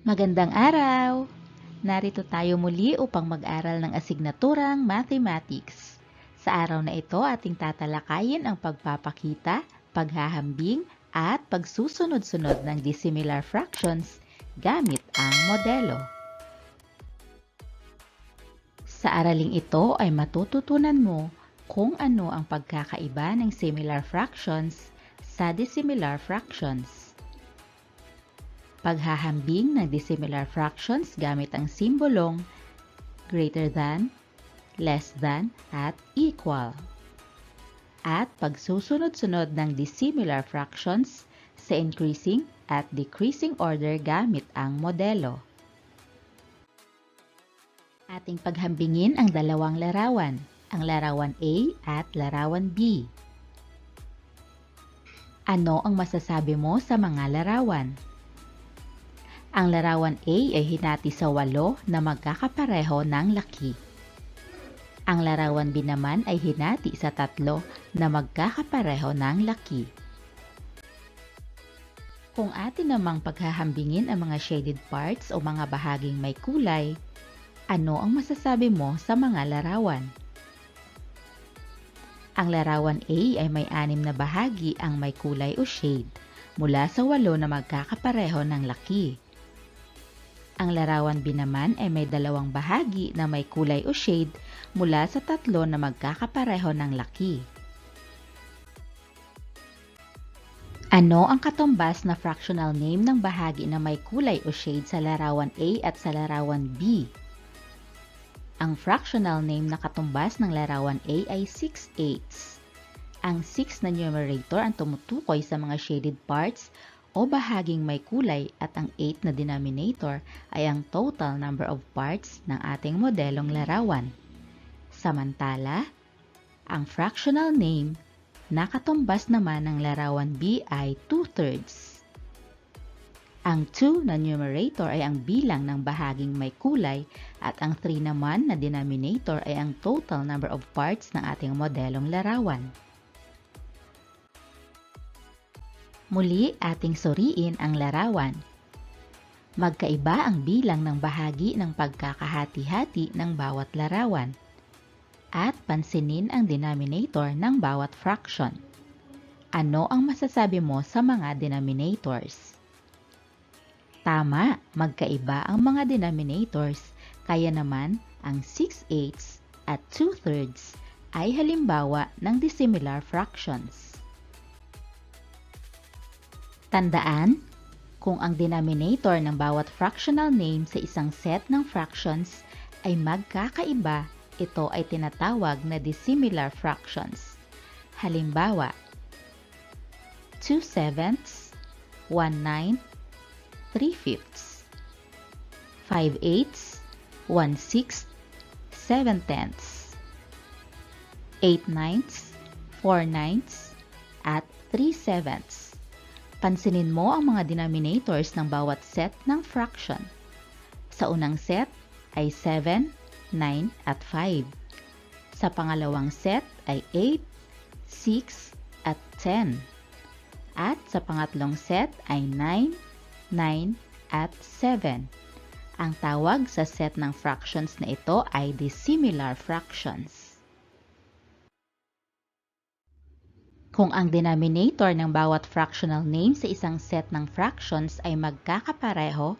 Magandang araw! Narito tayo muli upang mag-aral ng asignaturang Mathematics. Sa araw na ito, ating tatalakayin ang pagpapakita, paghahambing, at pagsusunod-sunod ng dissimilar fractions gamit ang modelo. Sa araling ito ay matututunan mo kung ano ang pagkakaiba ng similar fractions sa dissimilar fractions. Paghahambing ng dissimilar fractions gamit ang simbolong greater than, less than, at equal. At pagsusunod-sunod ng dissimilar fractions sa increasing at decreasing order gamit ang modelo. Ating paghambingin ang dalawang larawan, ang larawan A at larawan B. Ano ang masasabi mo sa mga larawan? Ang larawan A ay hinati sa 8 na magkakapareho ng laki. Ang larawan B naman ay hinati sa 3 na magkakapareho ng laki. Kung atin namang paghahambingin ang mga shaded parts o mga bahaging may kulay, ano ang masasabi mo sa mga larawan? Ang larawan A ay may 6 na bahagi ang may kulay o shade, mula sa 8 na magkakapareho ng laki. Ang larawan B naman ay may 2 bahagi na may kulay o shade mula sa 3 na magkakapareho ng laki. Ano ang katumbas na fractional name ng bahagi na may kulay o shade sa larawan A at sa larawan B? Ang fractional name na katumbas ng larawan A ay 6/8. Ang 6 na numerator ang tumutukoy sa mga shaded parts o bahaging may kulay at ang 8 na denominator ay ang total number of parts ng ating modelong larawan. Samantala, ang fractional name na katumbas naman ng larawan B ay 2/3. Ang 2 na numerator ay ang bilang ng bahaging may kulay at ang 3 naman na denominator ay ang total number of parts ng ating modelong larawan. Muli ating suriin ang larawan. Magkaiba ang bilang ng bahagi ng pagkakahati-hati ng bawat larawan. At pansinin ang denominator ng bawat fraction. Ano ang masasabi mo sa mga denominators? Tama, magkaiba ang mga denominators, kaya naman ang 6/8 at 2/3 ay halimbawa ng dissimilar fractions. Tandaan, kung ang denominator ng bawat fractional name sa isang set ng fractions ay magkakaiba, ito ay tinatawag na dissimilar fractions. Halimbawa, 2/7, 1/9, 3/5, 5/8, 1/6, 7/10, 8/9, 4/9, at 3/7. Pansinin mo ang mga denominators ng bawat set ng fraction. Sa unang set ay 7, 9, at 5. Sa pangalawang set ay 8, 6, at 10. At sa pangatlong set ay 9, 9, at 7. Ang tawag sa set ng fractions na ito ay dissimilar fractions. Kung ang denominator ng bawat fractional name sa isang set ng fractions ay magkakapareho,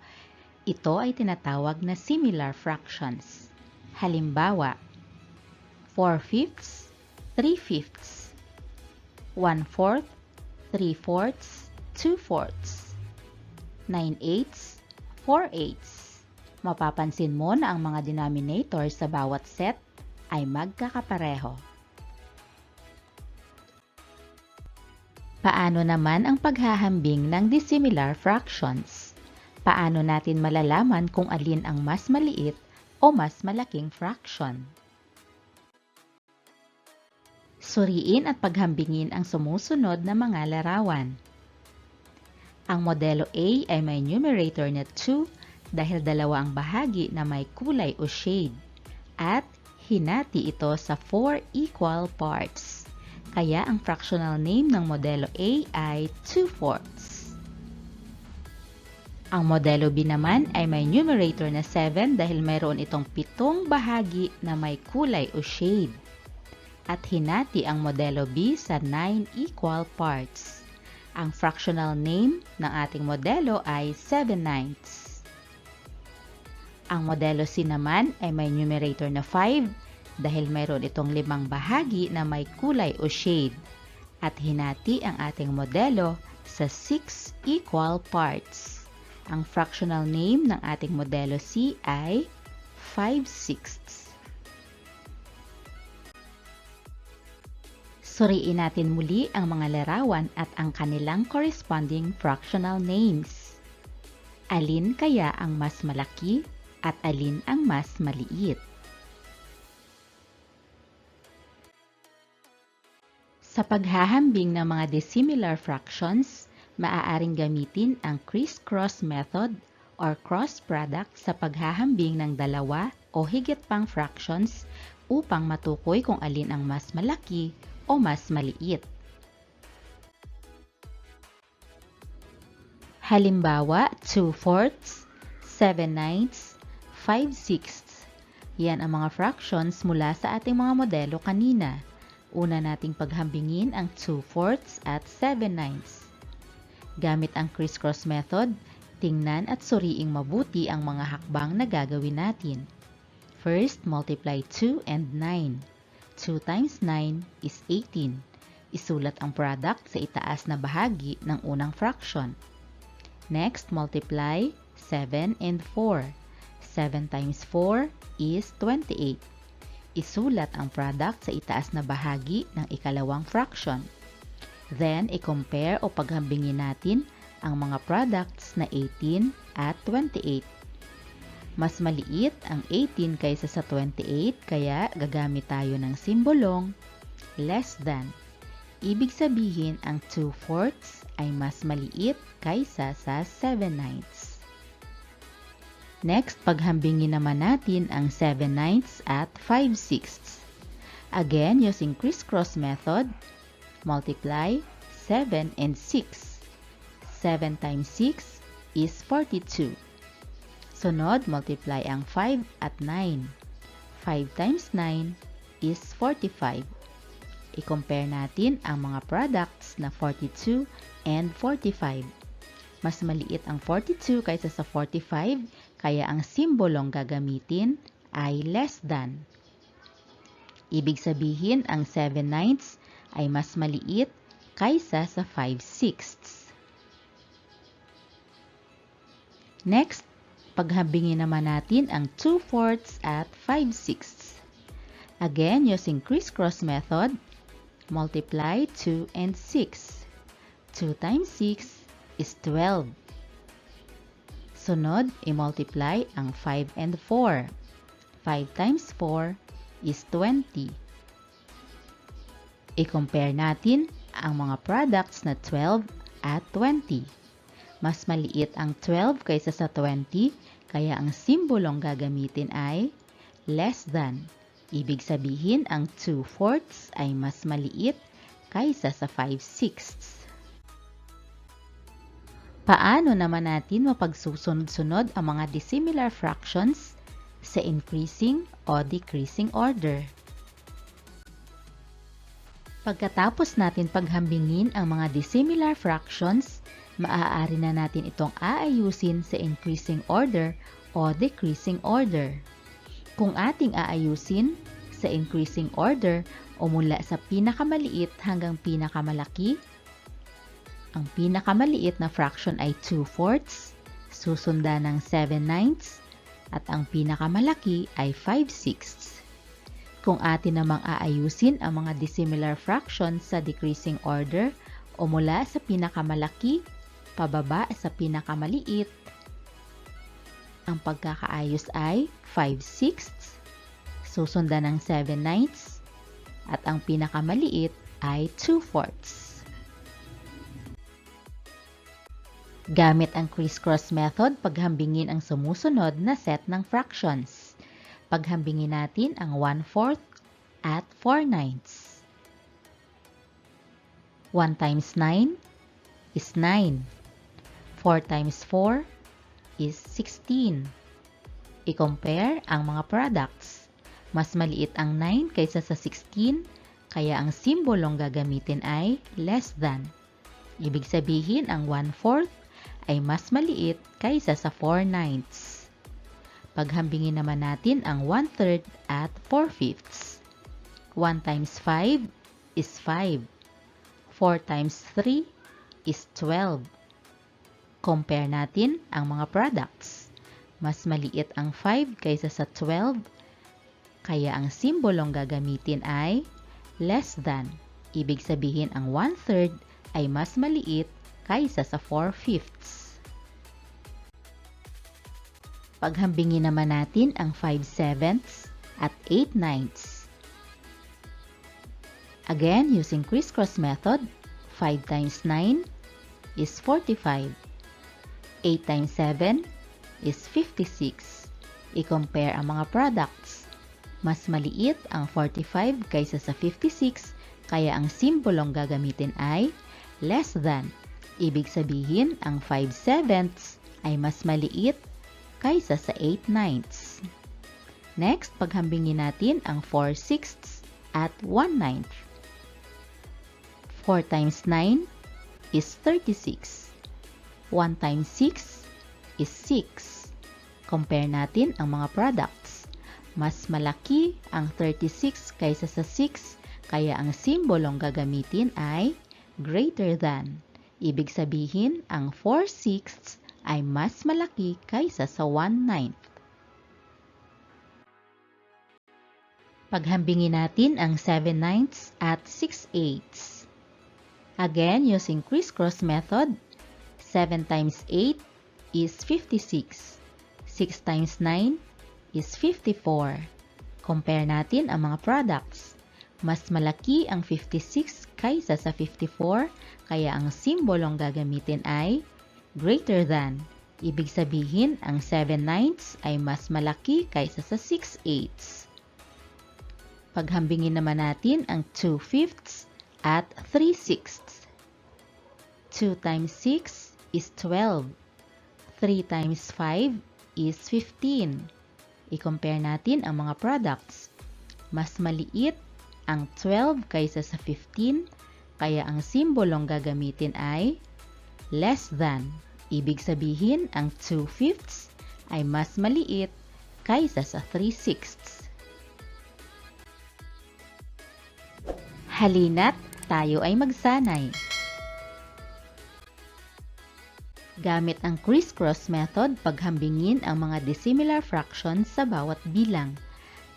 ito ay tinatawag na similar fractions. Halimbawa, 4/5, 3/5, 1/4, 3/4, 2/4, 9/8, 4/8. Mapapansin mo na ang mga denominators sa bawat set ay magkakapareho. Paano naman ang paghahambing ng dissimilar fractions? Paano natin malalaman kung alin ang mas maliit o mas malaking fraction? Suriin at paghambingin ang sumusunod na mga larawan. Ang modelo A ay may numerator na 2 dahil 2 ang bahagi na may kulay o shade at hinati ito sa 4 equal parts. Kaya ang fractional name ng modelo A ay 2/4. Ang modelo B naman ay may numerator na 7 dahil mayroon itong 7 bahagi na may kulay o shade. At hinati ang modelo B sa 9 equal parts. Ang fractional name ng ating modelo ay 7/9. Ang modelo C naman ay may numerator na 5 dahil mayroon itong 5 bahagi na may kulay o shade. At hinati ang ating modelo sa 6 equal parts. Ang fractional name ng ating modelo C ay 5/6. Suriin natin muli ang mga larawan at ang kanilang corresponding fractional names. Alin kaya ang mas malaki at alin ang mas maliit? Sa paghahambing ng mga dissimilar fractions, maaaring gamitin ang criss-cross method or cross product sa paghahambing ng dalawa o higit pang fractions upang matukoy kung alin ang mas malaki o mas maliit. Halimbawa, 2/4, 7/9, 5/6. Yan ang mga fractions mula sa ating mga modelo kanina. Una nating paghambingin ang 2/4 at 7/9. Gamit ang criss-cross method, tingnan at suriing mabuti ang mga hakbang na gagawin natin. First, multiply 2 and 9. 2 times 9 is 18. Isulat ang product sa itaas na bahagi ng unang fraction. Next, multiply 7 and 4. 7 times 4 is 28. Isulat ang product sa itaas na bahagi ng ikalawang fraction. Then, i-compare o paghambingin natin ang mga products na 18 at 28. Mas maliit ang 18 kaysa sa 28 kaya gagamit tayo ng simbolong less than. Ibig sabihin ang 2/4 ay mas maliit kaysa sa 7/9. Next, paghambingin naman natin ang 7/9 at 5/6. Again, using criss-cross method, multiply 7 and 6. 7 times 6 is 42. Sunod, multiply ang 5 at 9. 5 times 9 is 45. I-compare natin ang mga products na 42 and 45. Mas maliit ang 42 kaysa sa 45, kaya ang simbolong gagamitin ay less than. Ibig sabihin, ang 7/9 ay mas maliit kaysa sa 5/6. Next, paghambingin naman natin ang 2/4 at 5/6. Again, using criss-cross method, multiply 2 and 6. 2 times 6 is 12. Sunod, i-multiply ang 5 and 4. 5 times 4 is 20. I-compare natin ang mga products na 12 at 20. Mas maliit ang 12 kaysa sa 20, kaya ang simbolong gagamitin ay less than. Ibig sabihin, ang 2/4 ay mas maliit kaysa sa 5/6. Paano naman natin mapagsusunod-sunod ang mga dissimilar fractions sa increasing o decreasing order? Pagkatapos natin paghambingin ang mga dissimilar fractions, maaari na natin itong aayusin sa increasing order o decreasing order. Kung ating aayusin sa increasing order o mula sa pinakamaliit hanggang pinakamalaki, ang pinakamaliit na fraction ay 2/4, susundan ng 7/9, at ang pinakamalaki ay 5/6. Kung atin namang aayusin ang mga dissimilar fractions sa decreasing order o mula sa pinakamalaki pababa sa pinakamaliit, ang pagkakaayos ay 5/6, susundan ng 7/9, at ang pinakamaliit ay 2/4. Gamit ang criss-cross method, paghambingin ang sumusunod na set ng fractions. Paghambingin natin ang 1/4 at 4/9. 1 times 9 is 9. 4 times 4 is 16. I-compare ang mga products. Mas maliit ang 9 kaysa sa 16, kaya ang simbolong gagamitin ay less than. Ibig sabihin ang 1/4 ay mas maliit kaysa sa 4/9. Paghambingin naman natin ang 1/3 at 4/5. 1 times 5 is 5. 4 times 3 is 12. Compare natin ang mga products. Mas maliit ang 5 kaysa sa 12, kaya ang simbolong gagamitin ay less than. Ibig sabihin ang 1/3 ay mas maliit kaysa sa 4/5. Paghambingin naman natin ang 5/7 at 8/9. Again, using crisscross method, 5 times 9 is 45. 8 times 7 is 56. I-compare ang mga products. Mas maliit ang 45 kaysa sa 56, kaya ang simbolong gagamitin ay less than. Ibig sabihin, ang 5/7 ay mas maliit kaysa sa 8/9. Next, paghambingin natin ang 4/6 at 1/9. 4 times 9 is 36. 1 times 6 is 6. Compare natin ang mga products. Mas malaki ang 36 kaysa sa 6, kaya ang simbolong gagamitin ay greater than. Ibig sabihin, ang 4/6 ay mas malaki kaysa sa 1/9. Paghambingin natin ang 7/9 at 6/8. Again, using crisscross method, 7 times 8 is 56. 6 times 9 is 54. Compare natin ang mga products. Mas malaki ang 56 kaysa sa 54, kaya ang simbolong gagamitin ay greater than. Ibig sabihin, ang 7/9 ay mas malaki kaysa sa 6/8. Paghambingin naman natin ang 2/5 at 3/6. 2 times 6 is 12. 3 times 5 is 15. I-compare natin ang mga products. Mas maliit ang 12 kaysa sa 15, kaya ang simbolong gagamitin ay less than. Ibig sabihin, ang 2/5 ay mas maliit kaysa sa 3/6. Halina't tayo ay magsanay. Gamit ang crisscross method, paghambingin ang mga dissimilar fractions sa bawat bilang.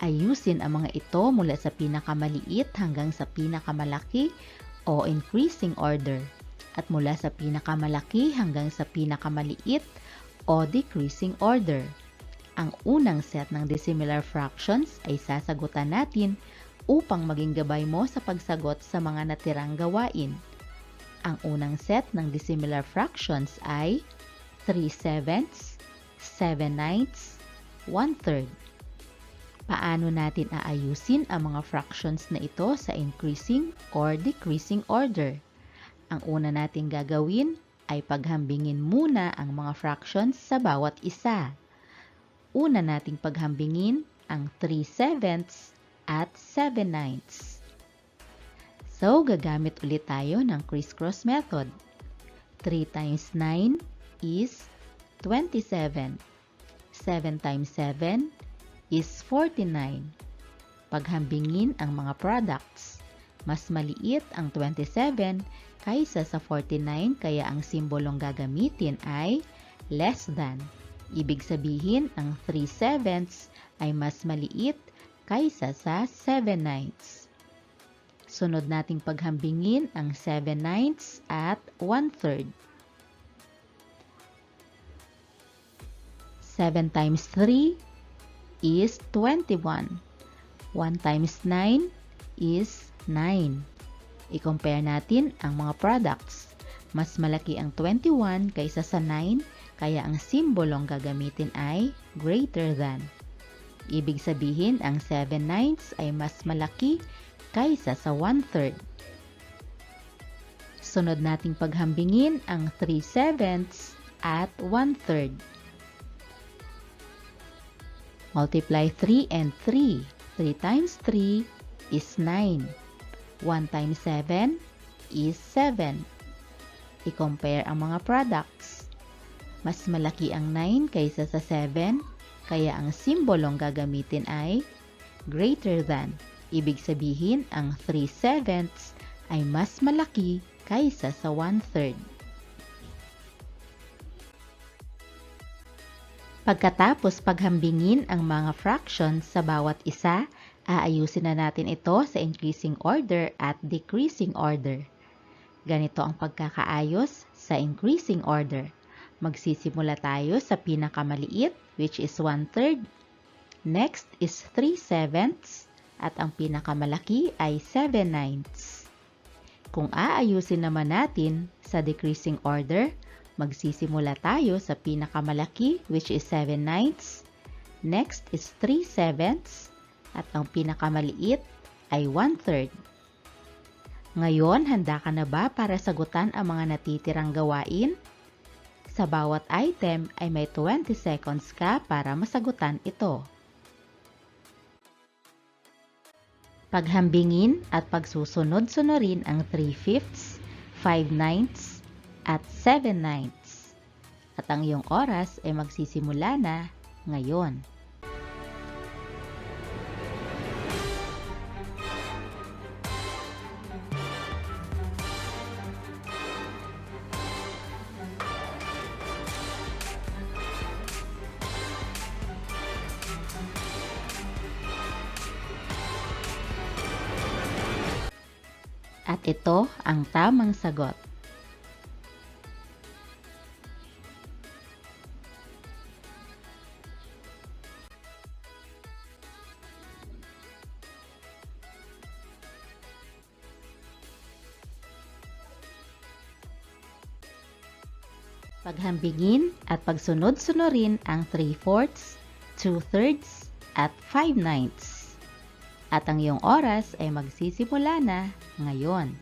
Ayusin ang mga ito mula sa pinakamaliit hanggang sa pinakamalaki o increasing order, at mula sa pinakamalaki hanggang sa pinakamaliit o decreasing order. Ang unang set ng dissimilar fractions ay sasagutan natin upang maging gabay mo sa pagsagot sa mga natirang gawain. Ang unang set ng dissimilar fractions ay 3/7, 7/9, 1/3. Paano natin aayusin ang mga fractions na ito sa increasing or decreasing order? Ang una nating gagawin ay paghambingin muna ang mga fractions sa bawat isa. Una nating paghambingin ang 3/7 at 7/9. So, gagamit ulit tayo ng crisscross method. 3 times 9 is 27. 7 times 7 is 49. Paghambingin ang mga products. Mas maliit ang 27 kaysa sa 49, kaya ang simbolong gagamitin ay less than. Ibig sabihin, ang 3/7 ay mas maliit kaysa sa 7/9. Sunod nating paghambingin ang 7/9 at 1/3. 7 times 3 is 21. 1 times 9 is 9. I-compare natin ang mga products. Mas malaki ang 21 kaysa sa 9, kaya ang simbolong gagamitin ay greater than. Ibig sabihin, ang 7/9 ay mas malaki kaysa sa 1/3. Sunod nating paghambingin ang 3/7 at 1/3. Multiply 3 and 3. 3 times 3 is 9. 1 times 7 is 7. I-compare ang mga products. Mas malaki ang 9 kaysa sa 7, kaya ang simbolong gagamitin ay greater than. Ibig sabihin, ang 3/7 ay mas malaki kaysa sa 1/3. Pagkatapos paghambingin ang mga fractions sa bawat isa, aayusin na natin ito sa increasing order at decreasing order. Ganito ang pagkakaayos sa increasing order. Magsisimula tayo sa pinakamaliit, which is 1/3. Next is 3/7 at ang pinakamalaki ay 7/9. Kung aayusin naman natin sa decreasing order, magsisimula tayo sa pinakamalaki, which is 7/9. Next is 3/7 at ang pinakamaliit ay 1/3. Ngayon, handa ka na ba para sagutan ang mga natitirang gawain? Sa bawat item ay may 20 seconds ka para masagutan ito. Paghambingin at pagsusunod-sunurin ang 3/5, 5/9 at 7/9. At ang iyong oras ay magsisimula na ngayon. At ito ang tamang sagot. Paghambingin at pagsunod-sunurin ang 3/4, 2/3 at 5/9. At ang iyong oras ay magsisimula na ngayon.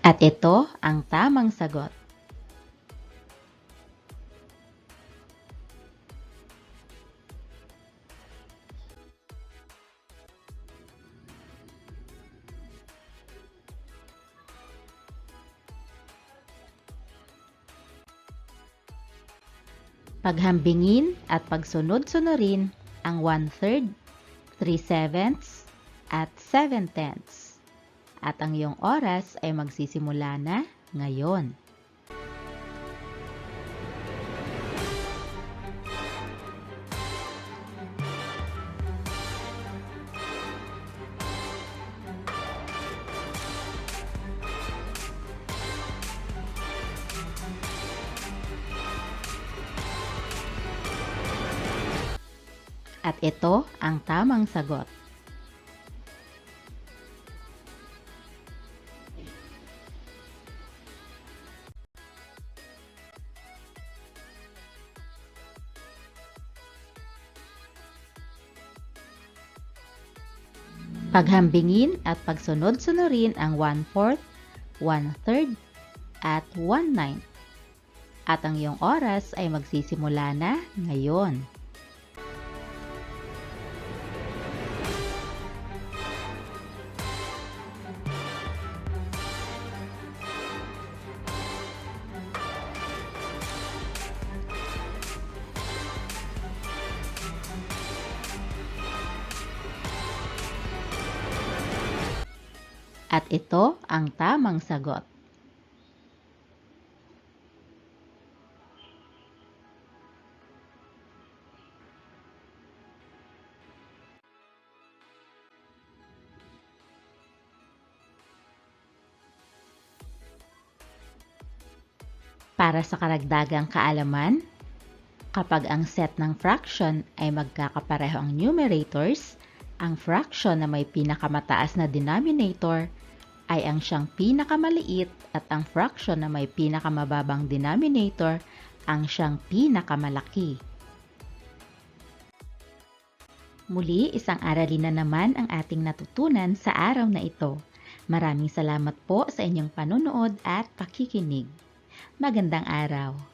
At ito ang tamang sagot. Paghambingin at pagsunod-sunurin ang 1/3, 3/7 at 7/10. At ang iyong oras ay magsisimula na ngayon. At ito ang tamang sagot. Paghambingin at pagsunod-sunurin ang 1/4, 1/3 at 1/9. At ang iyong oras ay magsisimula na ngayon. At ito ang tamang sagot. Para sa karagdagang kaalaman, kapag ang set ng fraction ay magkakapareho ang numerators, ang fraction na may pinakamataas na denominator ay ang siyang pinakamaliit at ang fraction na may pinakamababang denominator ang siyang pinakamalaki. Muli, isang aralin na naman ang ating natutunan sa araw na ito. Maraming salamat po sa inyong panonood at pakikinig. Magandang araw!